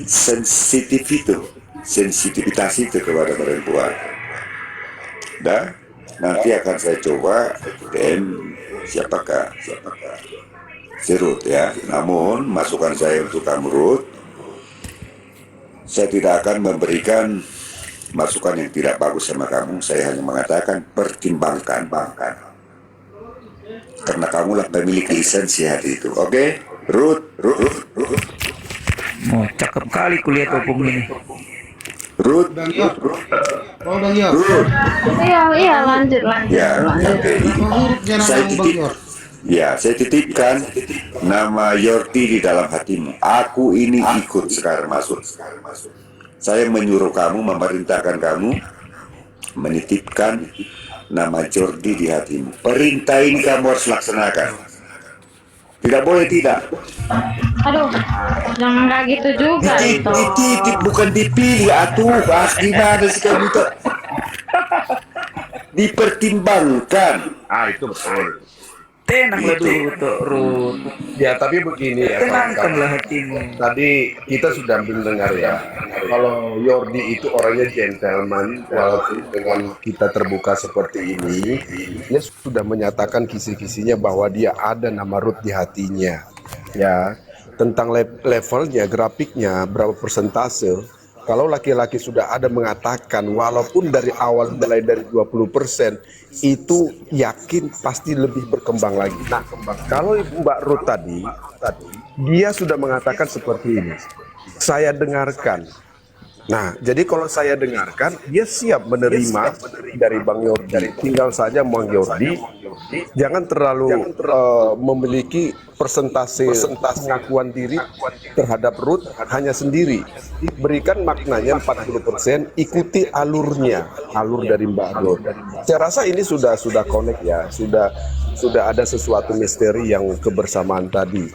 sensitivitas itu kepada perempuan. Dan nanti akan saya coba DM siapakah si Ruth ya. Namun masukan saya untuk kamu Ruth, saya tidak akan memberikan masukan yang tidak bagus sama kamu. Saya hanya mengatakan pertimbangkan, karena kamulah pemilik lisensi hari itu. Oke, Ruth. Oh, cakep kali kulihat opung ini. Ruth. Bang Yor. Oh, Bang Yor. Ruth. Iya, lanjut. Ya, oke. Saya titipkan nama Yordi di dalam hatimu. Aku ini ikut sekarang masuk. Saya menyuruh kamu, memerintahkan kamu menitipkan nama Jordi di hatimu. Perintah ini kamu harus laksanakan. Tidak boleh tidak. Aduh, jangan kayak gitu juga itu. Dititip bukan dipilih. Atuh, bahas gimana sih kamu tuh? Dipertimbangkan. Itu betul. Tenanglah dulu tuh, Ruth. Ya, tapi begini ya. Tenangkanlah hatimu. Tadi kita sudah mendengar ya, kalau Yordi itu orangnya gentleman, walaupun dengan kita terbuka seperti ini, dia sudah menyatakan kisi-kisinya bahwa dia ada nama Ruth di hatinya. Ya, tentang levelnya, grafiknya, berapa persentase. Kalau laki-laki sudah ada mengatakan walaupun dari awal mulai dari 20%, itu yakin pasti lebih berkembang lagi. Nah, kalau Mbak Ruth tadi dia sudah mengatakan seperti ini. Saya dengarkan. Nah, jadi kalau saya dengarkan, dia siap menerima dari Bang Yordi. Tinggal saja Bang Yordi jangan terlalu memiliki persentase pengakuan diri terhadap Ruth hanya sendiri. Berikan maknanya 40%, ikuti alurnya, alur dari Mbak Ruth. Saya rasa ini sudah connect ya, sudah ada sesuatu misteri yang kebersamaan tadi.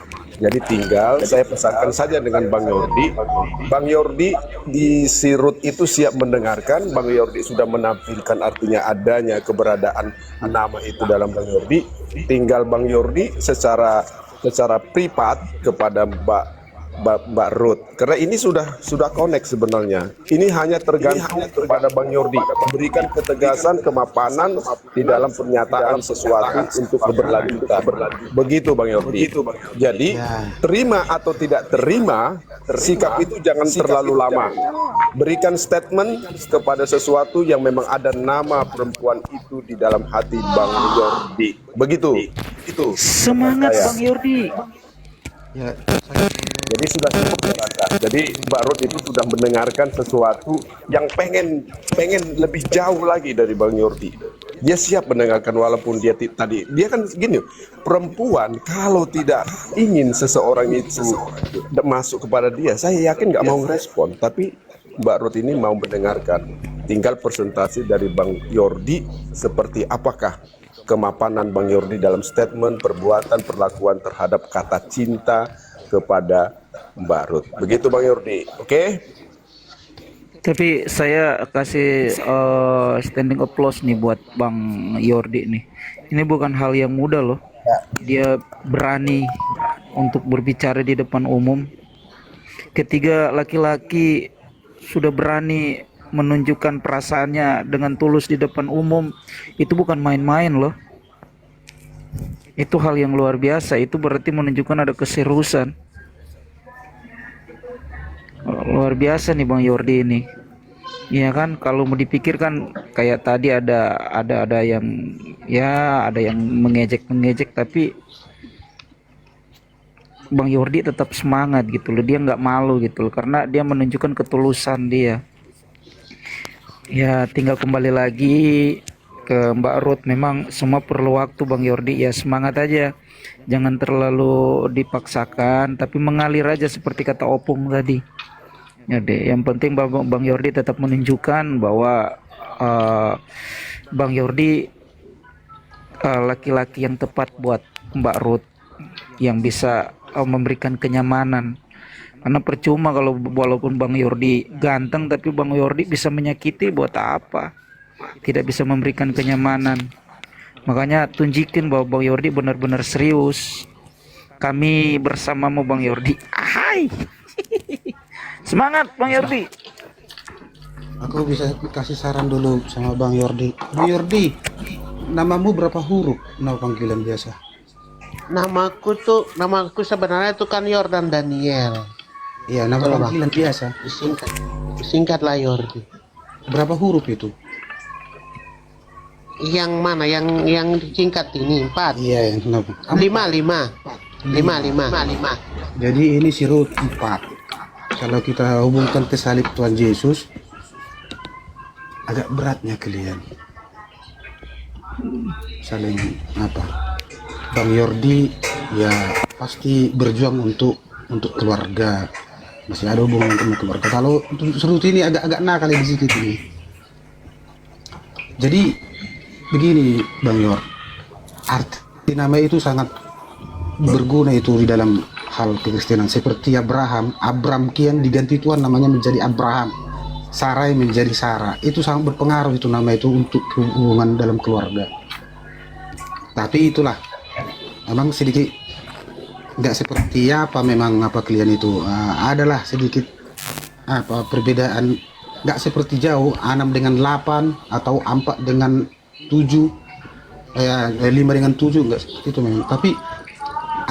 Jadi tinggal saya pesankan saja dengan Bang Yordi. Bang Yordi di si Ruth itu siap mendengarkan. Bang Yordi sudah menampilkan artinya adanya keberadaan nama itu dalam Bang Yordi. Tinggal Bang Yordi secara privat kepada Mbak Ruth. Karena ini sudah connect sebenarnya. Ini hanya tergantung kepada Bang Yordi. Berikan ketegasan, kemapanan di dalam pernyataan sesuatu untuk keberlanjutan. Begitu Bang Yordi. Jadi terima atau tidak terima, sikap itu jangan terlalu lama. Berikan statement kepada sesuatu yang memang ada nama perempuan itu di dalam hati Bang Yordi. Begitu. Itu. Semangat Bang Yordi. Ya, Jadi sudah cukup terasa. Jadi Mbak Ruth itu sudah mendengarkan sesuatu yang pengen lebih jauh lagi dari Bang Yordi. Dia siap mendengarkan walaupun dia tadi dia kan gini, perempuan kalau tidak ingin seseorang itu masuk kepada dia, saya yakin nggak mau ngerespon. Tapi Mbak Ruth ini mau mendengarkan. Tinggal presentasi dari Bang Yordi seperti apakah kemapanan Bang Yordi dalam statement, perbuatan, perlakuan terhadap kata cinta kepada Mbak Ruth. Begitu Bang Yordi, oke? Tapi saya kasih standing applause nih buat Bang Yordi nih. Ini bukan hal yang mudah loh. Dia berani untuk berbicara di depan umum. Ketiga laki-laki sudah berani menunjukkan perasaannya dengan tulus di depan umum. Itu bukan main-main loh. Itu hal yang luar biasa. Itu berarti menunjukkan ada keseriusan. Luar biasa nih Bang Yordi ini. Iya kan, kalau mau dipikirkan kayak tadi ada yang mengejek, tapi Bang Yordi tetap semangat gitu loh. Dia nggak malu gitu loh, karena dia menunjukkan ketulusan dia. Ya tinggal kembali lagi ke Mbak Ruth. Memang semua perlu waktu Bang Yordi. Ya semangat aja, jangan terlalu dipaksakan, tapi mengalir aja seperti kata Opung tadi. Ya deh, yang penting Bang Yordi tetap menunjukkan bahwa Bang Yordi laki-laki yang tepat buat Mbak Ruth, yang bisa memberikan kenyamanan. Karena percuma kalau walaupun Bang Yordi ganteng, tapi Bang Yordi bisa menyakiti, buat apa? Tidak bisa memberikan kenyamanan. Makanya tunjukin bahwa Bang Yordi benar-benar serius. Kami bersamamu Bang Yordi. Ahai. Semangat Bang Yordi. Aku bisa kasih saran dulu sama Bang Yordi. Bang Yordi, namamu berapa huruf? Nama panggilan biasa. Namaku sebenarnya itu kan Yordan Daniel. Iya, nama Betul, Bang. panggilan biasa. Singkatlah Yordi. Berapa huruf itu? Yang mana? Yang disingkat ini 4. Iya, yang kenapa? 5. Jadi ini si Ruth 4. Kalau kita hubungkan ke salib Tuhan Yesus, agak beratnya kalian. Saling apa? Bang Yordi ya pasti berjuang untuk keluarga. Masih ada hubungan sama keluarga. Kalau untuk Ruth ini agak nakal di situ ini. Jadi begini Bang Yor, arti nama itu sangat berguna itu di dalam hal kekristenan. Seperti Abram kian diganti Tuhan namanya menjadi Abraham, Sarai menjadi Sarah. Itu sangat berpengaruh itu nama itu untuk hubungan dalam keluarga. Tapi itulah, memang sedikit nggak seperti apa memang apa kalian itu adalah sedikit apa perbedaan, nggak seperti jauh 6 dengan 8 atau 4 dengan 7 5 dengan 7 nggak seperti itu memang, tapi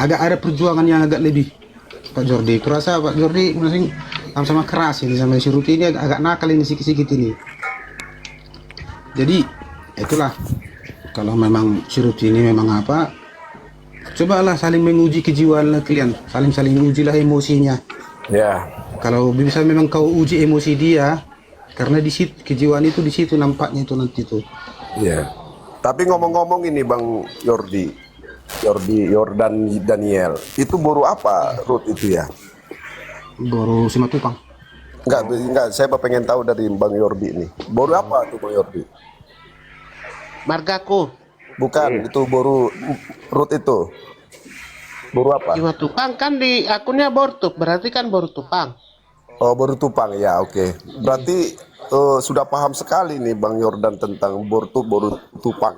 agak ada perjuangan yang agak lebih Pak Jordi. Kurasa Pak Jordi masing sama-sama keras ini sama si Ruti ini agak nakal ini sikit-sikit ini. Jadi itulah, kalau memang si Ruti ini memang apa, cobalah saling menguji kejiwaan kalian, saling ujilah emosinya. Ya. Kalau bisa memang kau uji emosi dia, karena di situ kejiwaan itu di situ nampaknya itu nanti tuh. Iya. Tapi ngomong-ngomong ini Bang Yordan Daniel, itu boru apa Ruth itu ya? Baru Simatupang. Enggak, saya pengen tahu dari Bang Yordi ini. Boru apa tuh Bang Yordi? Margaku. Bukan, itu boru Ruth itu. Boru apa? Simatupang kan di akunnya Bortup, berarti kan Boru Tupang. Oh, boru Tupang ya, oke. Berarti sudah paham sekali nih Bang Yordan tentang boru Tupang.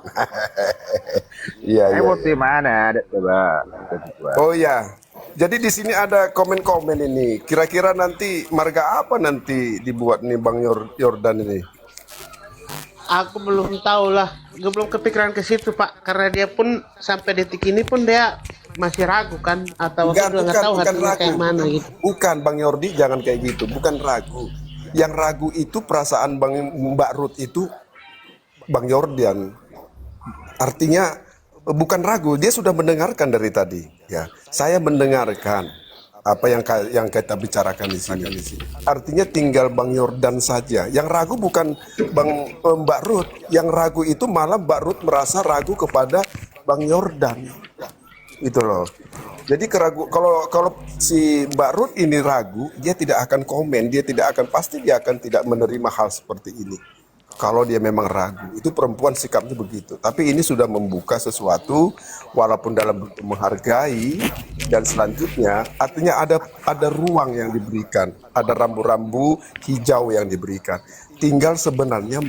Iya, iya. Di mana ada coba? Oh ya. Jadi di sini ada komen-komen ini. Kira-kira nanti marga apa nanti dibuat nih Bang Yordan ini? Aku belum tahu lah, gue belum kepikiran ke situ Pak, karena dia pun sampai detik ini pun dia masih ragu kan, atau aku juga nggak tahu hatinya kayak mana gitu. Bukan Bang Yordi, jangan kayak gitu, bukan ragu. Yang ragu itu perasaan Mbak Ruth itu Bang Yordan. Artinya bukan ragu, dia sudah mendengarkan dari tadi. Ya, saya mendengarkan apa yang kita bicarakan di sini. Artinya tinggal Bang Yordan saja. Yang ragu bukan Mbak Ruth. Yang ragu itu malah Mbak Ruth merasa ragu kepada Bang Yordan. Itu loh. Jadi kalau si Mbak Ruth ini ragu, dia tidak akan komen, dia akan tidak menerima hal seperti ini. Kalau dia memang ragu, itu perempuan sikapnya begitu. Tapi ini sudah membuka sesuatu, walaupun dalam bentuk menghargai, dan selanjutnya artinya ada ruang yang diberikan, ada rambu-rambu hijau yang diberikan. Tinggal sebenarnya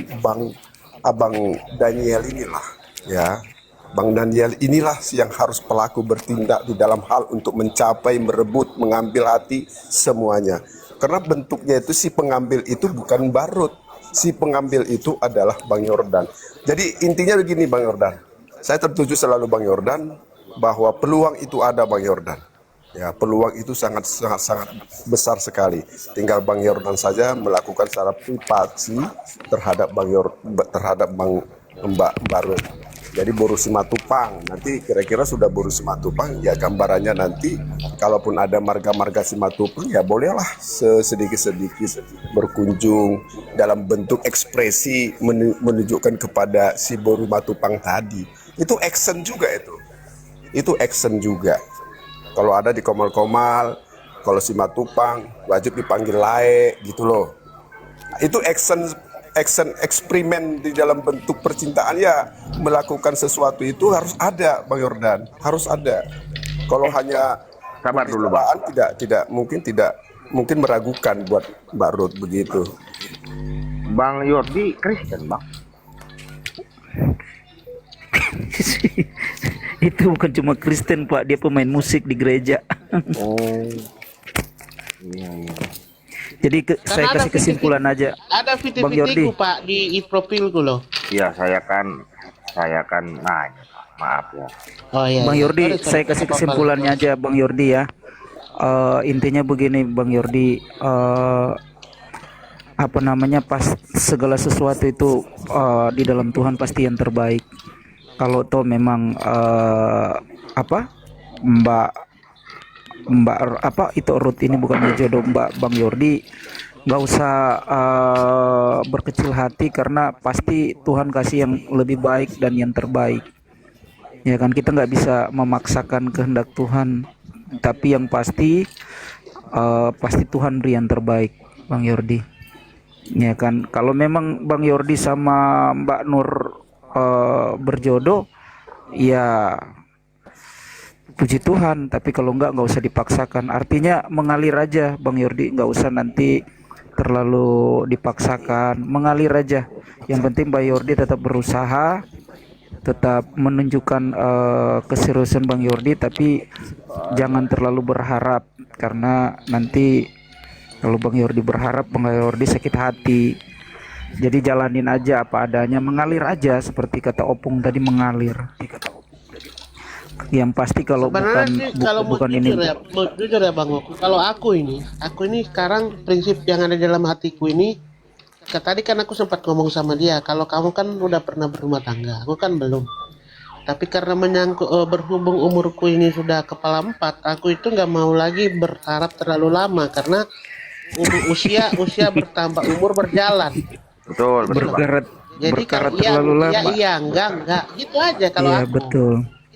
Abang Daniel inilah, ya, Bang Daniel inilah yang harus pelaku bertindak di dalam hal untuk mencapai, merebut, mengambil hati semuanya. Karena bentuknya itu si pengambil itu bukan Mbak Ruth. Si pengambil itu adalah Bang Yordan. Jadi intinya begini Bang Yordan. Saya tertuju selalu Bang Yordan bahwa peluang itu ada Bang Yordan. Ya, peluang itu sangat besar sekali. Tinggal Bang Yordan saja melakukan secara privasi terhadap Mbak Ruth. Jadi boru Simatupang, nanti kira-kira sudah boru Simatupang, ya gambarannya nanti kalaupun ada marga-marga Simatupang, ya bolehlah sedikit-sedikit berkunjung dalam bentuk ekspresi menunjukkan kepada si boru Matupang tadi. Itu action juga itu action juga. Kalau ada di Komal-Komal, kalau Simatupang wajib dipanggil lae gitu loh. Itu action eksperimen di dalam bentuk percintaan, ya melakukan sesuatu itu harus ada Bang Yordan, harus ada. Kalau hanya Sabar dulu Bang. tidak mungkin meragukan buat Mbak Ruth begitu. Bang Yordi Kristen Bang. Itu bukan cuma Kristen Pak, dia pemain musik di gereja. Oh. Iya. saya Karena ada kasih kesimpulan aja, ada Bang Yordi. VT-VT ku Pak di profilku loh. Iya, saya kan nanya, Pak. Maaf ya. Oh iya. Bang Iya. Yordi, Sorry, sorry. saya kasih Nggak apa-apa. kesimpulannya aja, Bang Yordi ya. Intinya begini, Bang Yordi, apa namanya, pas segala sesuatu itu di dalam Tuhan pasti yang terbaik. Kalau toh memang apa Mbak Mbak apa itu Ruth ini bukan jodoh Mbak Bang Yordi, nggak usah berkecil hati karena pasti Tuhan kasih yang lebih baik dan yang terbaik. Ya kan, kita nggak bisa memaksakan kehendak Tuhan, tapi yang pasti pasti Tuhan beri yang terbaik, Bang Yordi. Ya kan, kalau memang Bang Yordi sama Mbak Nur berjodoh, ya puji Tuhan. Tapi kalau nggak usah dipaksakan. Artinya mengalir aja, Bang Yordi, nggak usah nanti terlalu dipaksakan, mengalir aja. Yang penting Bang Yordi tetap berusaha, tetap menunjukkan keseriusan Bang Yordi, tapi jangan terlalu berharap karena nanti kalau Bang Yordi berharap, Bang Yordi sakit hati. Jadi jalanin aja apa adanya, mengalir aja seperti kata Opung tadi, mengalir. Yang pasti kalau Sebenarnya sih kalau mau bukan ini. jujur ya Bang Oku, kalau aku ini sekarang prinsip yang ada dalam hatiku ini, tadi kan aku sempat ngomong sama dia, kalau kamu kan udah pernah berumah tangga, aku kan belum. Tapi karena menyangkut berhubung umurku ini sudah kepala 4, aku itu nggak mau lagi berharap terlalu lama karena usia bertambah, umur berjalan. Betul, betul, Pak. Jadi Berkarat iya, terlalu lama. iya, enggak, gitu aja kalau Iya, aku. betul.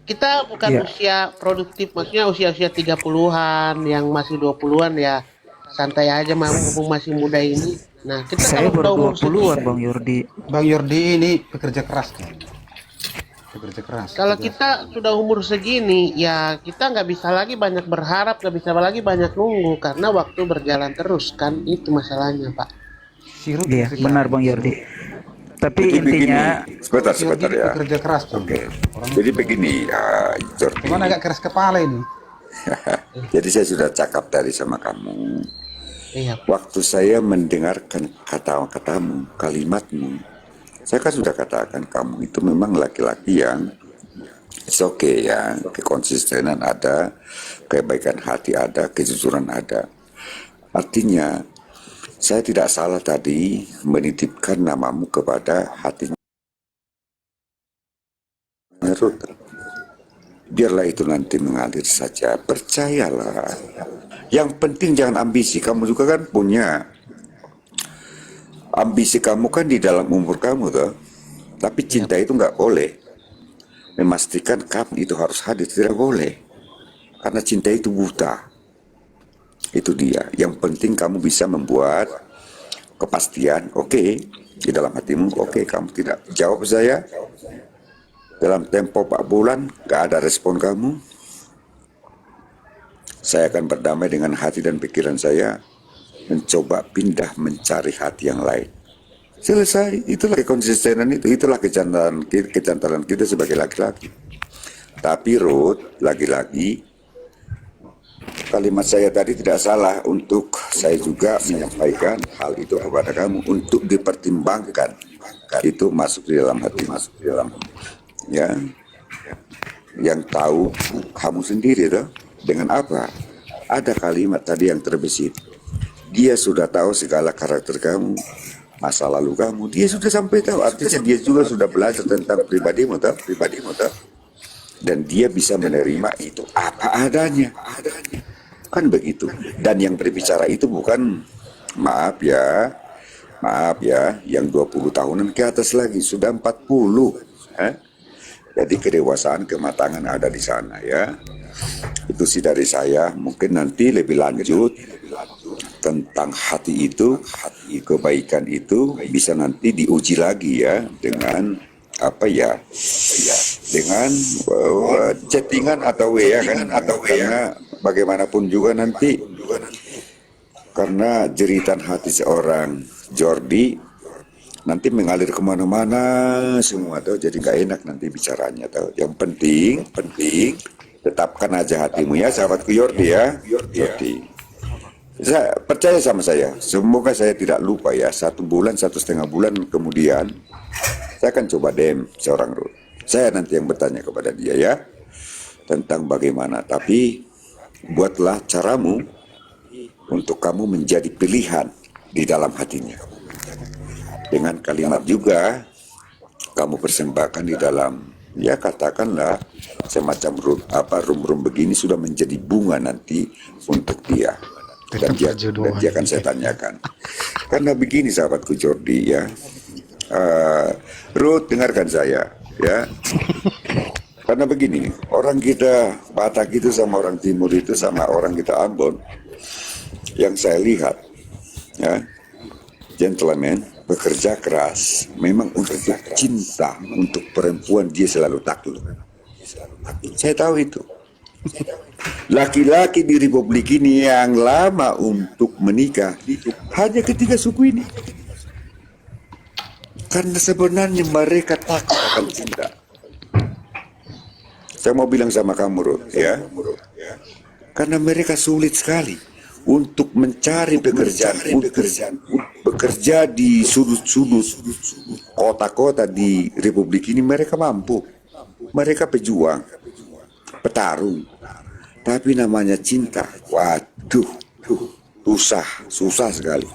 Kita bukan Iya. usia produktif, maksudnya usia 30-an yang masih 20-an ya santai aja, mumpung masih muda ini. Nah, kita Saya kalau udah baru umur 20-an, segini, Bang Yordi. Bang Yordi ini pekerja keras kan? Pekerja keras. kalau pekerja- kita sudah umur segini, ya kita nggak bisa lagi banyak berharap, nggak bisa lagi banyak nunggu karena waktu berjalan terus kan, itu masalahnya Pak. si Ruth Iya, pekerja- benar Bang Yordi. Tapi Jadi intinya begini, sebentar si Yordi ya. pekerja keras tuh. Oke. Jadi begini, Jordi. Cuman agak keras kepala ini. Jadi saya sudah cakap tadi sama kamu. Iya, Waktu saya mendengarkan kata-katamu, kalimatmu, saya kan sudah katakan kamu itu memang laki-laki yang it's okay ya, kekonsistenan ada, kebaikan hati ada, kejujuran ada. Artinya, saya tidak salah tadi menitipkan namamu kepada hatinya Ruth. Biarlah itu nanti mengalir saja, percayalah. Yang penting jangan ambisi, kamu juga kan punya ambisi, kamu kan di dalam umur kamu tuh. Tapi cinta itu nggak boleh memastikan kamu itu harus hadir, tidak boleh. Karena cinta itu buta. Itu dia. Yang penting kamu bisa membuat kepastian, oke, di dalam hatimu, oke, kamu tidak jawab saya dalam tempo 4 bulan, gak ada respon kamu, saya akan berdamai dengan hati dan pikiran saya, mencoba pindah mencari hati yang lain. Selesai. Itulah kekonsistenan itu, itulah kecantaran kita sebagai laki-laki. Tapi Ruth, lagi-lagi kalimat saya tadi tidak salah, untuk saya juga menyampaikan hal itu kepada kamu untuk dipertimbangkan. Itu masuk di dalam hati, masuk di dalam ya. Yang tahu kamu sendiri tuh. Dengan apa? Ada kalimat tadi yang terbesit. Dia sudah tahu segala karakter kamu, masa lalu kamu. Dia sudah sampai tahu. Artinya dia juga sudah belajar tentang pribadimu tuh. Dan dia bisa menerima itu apa adanya. Kan begitu. Dan yang berbicara itu bukan, maaf ya, yang 20 tahunan ke atas lagi, sudah 40. Jadi kedewasaan, kematangan ada di sana ya. Itu sih dari saya. Mungkin nanti lebih lanjut tentang hati itu, kebaikan itu bisa nanti diuji lagi ya dengan apa ya, dengan chattingan atau WA kan, karena bagaimanapun juga nanti, karena jeritan hati seorang Jordi nanti mengalir kemana-mana semua tuh, jadi gak enak nanti bicaranya tuh. Yang penting tetapkan aja hatimu ya, sahabatku Jordi ya, Jordi. Saya percaya sama saya, semoga saya tidak lupa ya. 1 bulan, 1,5 bulan kemudian, saya akan coba DM seorang Ruth. Saya nanti yang bertanya kepada dia ya, tentang bagaimana. Tapi buatlah caramu untuk kamu menjadi pilihan di dalam hatinya. Dengan kalimat juga, kamu persembahkan di dalam, ya katakanlah semacam rum begini sudah menjadi bunga nanti untuk dia. Dan dia akan saya tanyakan. Karena begini sahabatku Jordi ya, Ruth dengarkan saya ya. Karena begini, orang kita Batak itu sama orang Timur itu sama orang kita Ambon, yang saya lihat ya, gentleman bekerja keras, memang untuk cinta untuk perempuan dia selalu takluk. Saya tahu itu. Laki-laki di Republik ini yang lama untuk menikah hanya ketiga suku ini. Karena sebenarnya mereka takut akan cinta. Saya mau bilang sama kamu, Ruth, ya. Karena mereka sulit sekali untuk mencari pekerjaan, bekerja di sudut-sudut kota-kota di Republik ini. Mereka mampu, mereka pejuang, petarung. Tapi namanya cinta, waduh, susah sekali.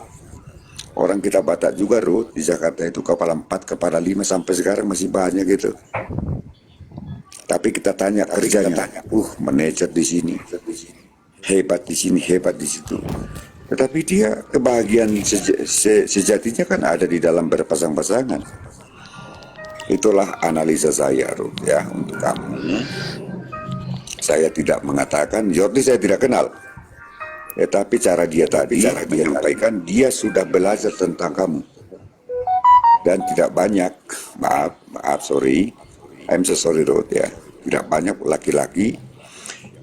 Orang kita Batak juga, Ruth, di Jakarta itu kepala 4, kepala 5 sampai sekarang masih banyak gitu. Tapi kita tanya kerjanya, manajer di sini, hebat di sini, hebat di situ. Tetapi dia kebahagiaan sejatinya kan ada di dalam berpasang-pasangan. Itulah analisa saya, Ruth, ya, untuk kamu. Saya tidak mengatakan, Jordi saya tidak kenal. Ya, tapi cara dia tadi menyampaikan, dia sudah belajar tentang kamu. Dan tidak banyak, sorry, I'm so sorry Ruth ya, tidak banyak laki-laki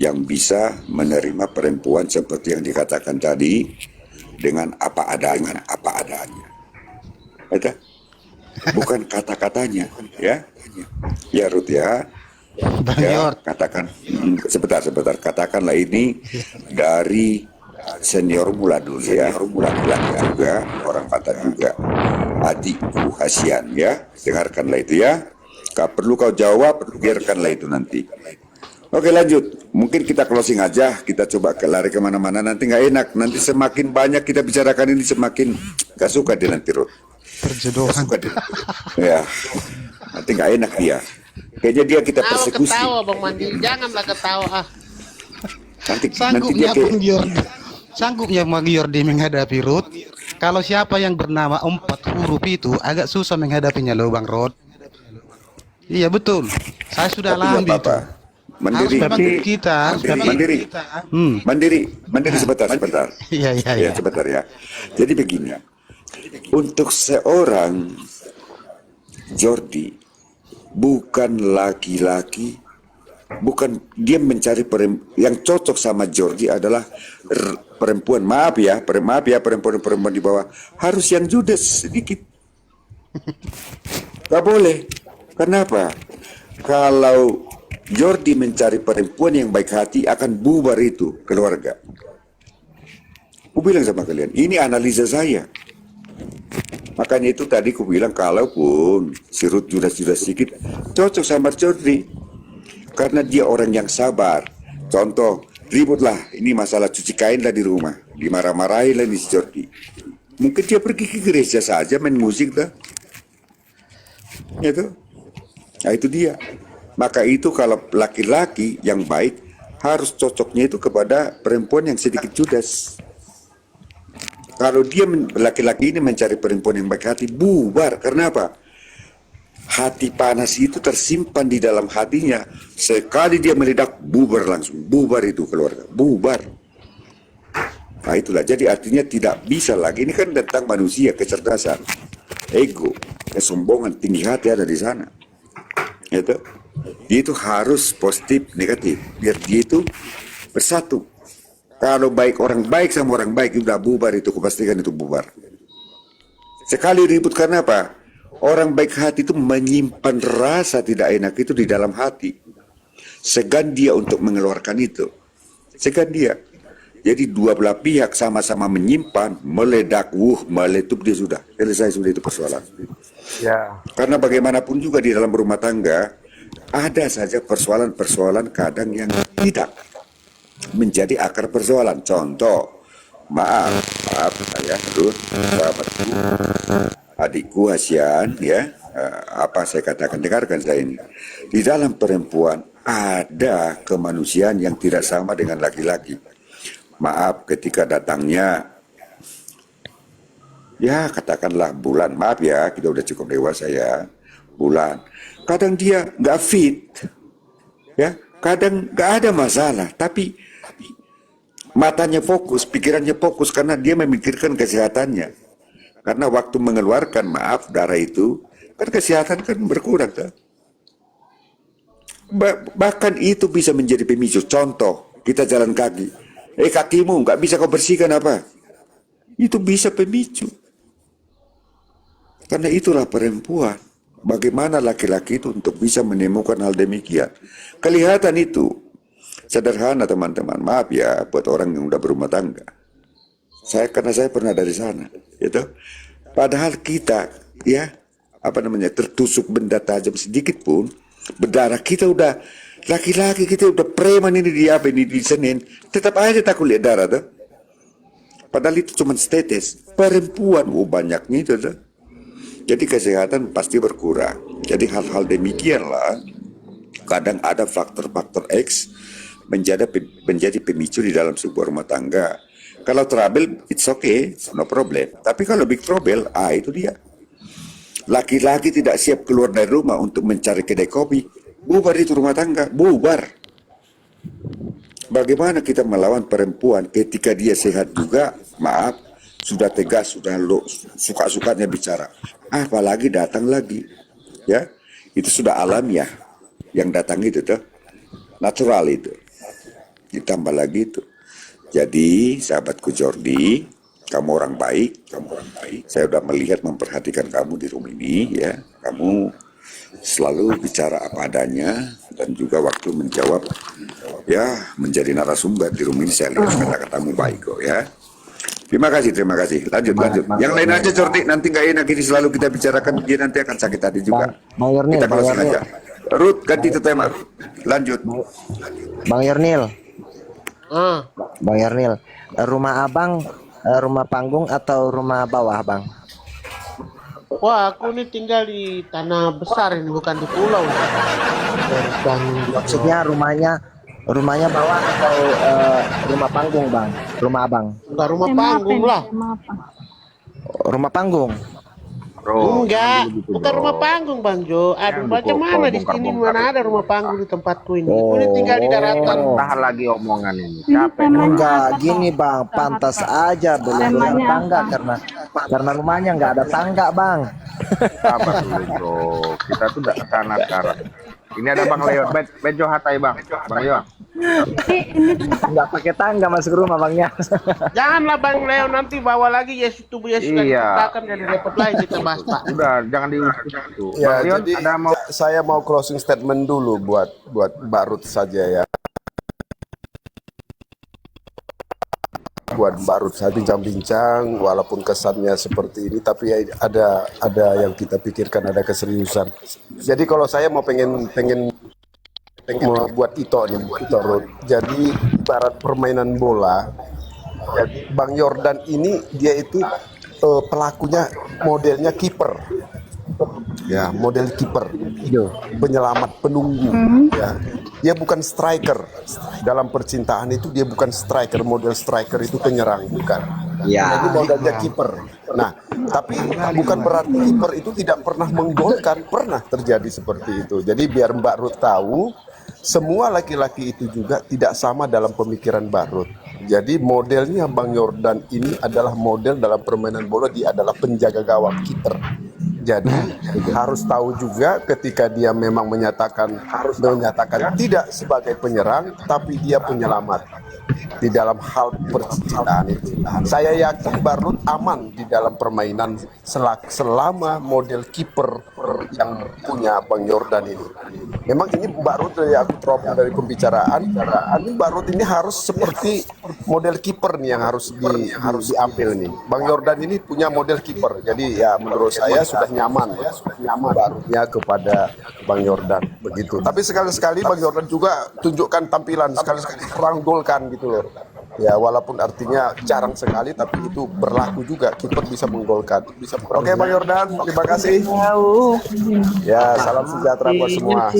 yang bisa menerima perempuan seperti yang dikatakan tadi, dengan apa adanya. Ada? Bukan kata-katanya, ya. Ya Ruth ya. Ya, katakan sebentar, katakanlah ini dari senior mula dulu ya, mula juga, orang Batak juga, adikku Hasian ya, dengarkanlah itu ya. Gak perlu kau jawab, biarkanlah itu nanti. Oke lanjut, mungkin kita closing aja, kita coba lari kemana-mana, nanti nggak enak, nanti semakin banyak kita bicarakan ini semakin gak suka dia nanti Ruth. Perjodohan. Ya, nanti nggak enak dia. Kayaknya dia kita persekusi. Ketawa Bang Mandi, janganlah ketawa. Sanggupnya Bang Yordi menghadapi Ruth. Kalau siapa yang bernama 4 huruf itu agak susah menghadapinya loh Bang Rod. Iya betul. Saya sudah alami itu. Mandiri, mandiri sebentar. Iya. Sebentar ya. Jadi begini, untuk seorang Jordi, bukan laki-laki, bukan dia mencari yang cocok sama Jordi adalah perempuan. Maaf ya, perempuan di bawah harus yang judes sedikit. Gak boleh. Kenapa? Kalau Jordi mencari perempuan yang baik hati, akan bubar itu keluarga. Aku bilang sama kalian, ini analisa saya. Makanya itu tadi aku bilang, kalaupun si Ruth judas-judas sedikit, cocok sama Jordi. Karena dia orang yang sabar. Contoh, ributlah, ini masalah cuci kain lah di rumah. Dimarah-marahin lah ini si Jordi. Mungkin dia pergi ke gereja saja, main musik dah. Itu. Nah itu dia. Maka itu kalau laki-laki yang baik, harus cocoknya itu kepada perempuan yang sedikit judas. Kalau dia laki-laki ini mencari perempuan yang baik hati, bubar. Karena apa? Hati panas itu tersimpan di dalam hatinya. Sekali dia meledak, bubar langsung. Bubar itu keluarga. Bubar. Nah itulah. Jadi artinya tidak bisa lagi. Ini kan tentang manusia, kecerdasan, ego, kesombongan, tinggi hati ada di sana. Itu. Dia itu harus positif, negatif. Biar dia itu bersatu. Kalau baik orang baik sama orang baik, udah bubar itu, kupastikan itu bubar. Sekali ribut karena apa? Orang baik hati itu menyimpan rasa tidak enak itu di dalam hati. Segan dia untuk mengeluarkan itu. Segan dia. Jadi dua belah pihak sama-sama menyimpan, meledak, meletup dia sudah. Selesai sudah itu persoalan. Ya, Karena bagaimanapun juga di dalam rumah tangga, ada saja persoalan-persoalan kadang yang tidak menjadi akar persoalan. Contoh, maaf saya Ruth, sahabatku, adikku Hasian, ya, apa saya katakan, dengarkan saya ini. Di dalam perempuan ada kemanusiaan yang tidak sama dengan laki-laki. Maaf ketika datangnya, ya katakanlah bulan, maaf ya, kita udah cukup dewasa ya, bulan. Kadang dia nggak fit, ya, kadang nggak ada masalah, tapi matanya fokus, pikirannya fokus karena dia memikirkan kesehatannya. Karena waktu mengeluarkan, maaf, darah itu, kan kesehatan kan berkurang, kan? Bahkan itu bisa menjadi pemicu. Contoh, kita jalan kaki. Kakimu nggak bisa kau bersihkan apa? Itu bisa pemicu. Karena itulah perempuan. Bagaimana laki-laki itu untuk bisa menemukan hal demikian. Kelihatan itu. Sederhana teman-teman. Maaf ya buat orang yang udah berumah tangga. Karena saya pernah dari sana. Gitu. Padahal kita, ya, tertusuk benda tajam sedikit pun, berdarah kita udah, laki-laki kita udah preman ini di Senin, tetap aja takut lihat darah tuh. Padahal itu cuma setetes. Perempuan, banyaknya itu tuh. Jadi kesehatan pasti berkurang. Jadi hal-hal demikianlah kadang ada faktor-faktor X menjadi pemicu di dalam sebuah rumah tangga. Kalau trouble, it's okay, no problem. Tapi kalau big trouble, itu dia. Laki-laki tidak siap keluar dari rumah untuk mencari kedai kopi, bubar itu rumah tangga, bubar. Bagaimana kita melawan perempuan ketika dia sehat juga, maaf, sudah tegas, sudah suka-sukanya bicara. Apalagi datang lagi, ya, itu sudah alamiah. Yang datang itu tuh, natural itu. Ditambah lagi itu. Jadi, sahabatku Jordi, kamu orang baik, Saya sudah melihat, memperhatikan kamu di room ini, ya. Kamu selalu bicara apa adanya dan juga waktu menjawab, ya, menjadi narasumber di room ini. Saya lihat kata-katamu baik kok, ya. Terima kasih. Lanjut. Yang lain aja Jordi, nanti nggak enak ini selalu kita bicarakan, dia nanti akan sakit hati juga. Bang Yernil, Kita closing aja. Ruth, ganti itu tema. Lanjut. Bang Yernil, Ah, Bang Yernil, rumah abang, rumah panggung atau rumah bawah, Bang? wah, aku ini tinggal di tanah besar ini, bukan di pulau. Dan Maksudnya rumahnya bawah atau rumah panggung, Bang? Rumah abang? enggak rumah panggung lah. Rumah panggung. Bro, Enggak, jangan begitu, bukan bro. rumah panggung, Bang Jo. Aduh, Jangan macam mana di sini, bongkar-bongkar. mana ada rumah panggung di tempatku ini. Aku ini tinggal di daratan. Tahan lagi omongan ini. Capek. Enggak, gini Bang, pantas aja belum berumah tangga karena rumahnya nggak ada tangga, Bang. Sabar dulu, bro. Kita tuh udah kesana sekarang. Ini ada Bang Leo. Bejo hatai, Bang. Bang Leo. Nggak pakai tangga masuk rumah, Bangnya. Janganlah Bang Leo, nanti bawa lagi Yesus, tubuh Yesus dan Iya. diceritakan dari repot lain kita bahas, Pak. Udah, jangan diurus itu. ya, Bang Leon, jadi ada mau saya mau closing statement dulu buat Mbak Ruth saja ya. Buat Mbak Ruth saya bincang-bincang, walaupun kesannya seperti ini, tapi ya ada yang kita pikirkan, ada keseriusan. Jadi kalau saya mau pengen mau buat Ito nih, Ruth. Jadi ibarat permainan bola. Jadi Bang Yordan ini dia itu pelakunya modelnya kiper. Ya, model kiper. Penyelamat, penunggu. Ya. Dia bukan striker. Dalam percintaan itu dia bukan striker, model striker itu penyerang, bukan. Ya. Ini modelnya kiper. Nah, tapi bukan berarti kiper itu tidak pernah menggolkan, pernah terjadi seperti itu. Jadi biar Mbak Ruth tahu, semua laki-laki itu juga tidak sama dalam pemikiran Mbak Ruth. Jadi modelnya Bang Yordan ini adalah model dalam permainan bola, dia adalah penjaga gawang, kiper. Jadi harus tahu juga ketika dia memang menyatakan tidak sebagai penyerang, tapi dia penyelamat di dalam hal percintaan itu. Saya yakin Mbak Ruth aman di dalam permainan selama model kiper yang punya Bang Yordan ini. Memang ini Mbak Ruth dari aku teropong dari pembicaraan, ini Mbak Ruth ini harus seperti model kiper nih yang harus diambil nih. Bang Yordan ini punya model kiper, jadi ya menurut saya sudah nyaman Mbak Ruthnya kepada Bang Yordan begitu. Tapi sekali-sekali Bang Yordan juga tunjukkan tampilan, sekali-sekali ranggolkan gitu loh. Ya walaupun artinya jarang sekali, tapi itu berlaku juga, kiper bisa menggolkan. Oke Bang Yordan, terima kasih. Ya salam sejahtera buat semua.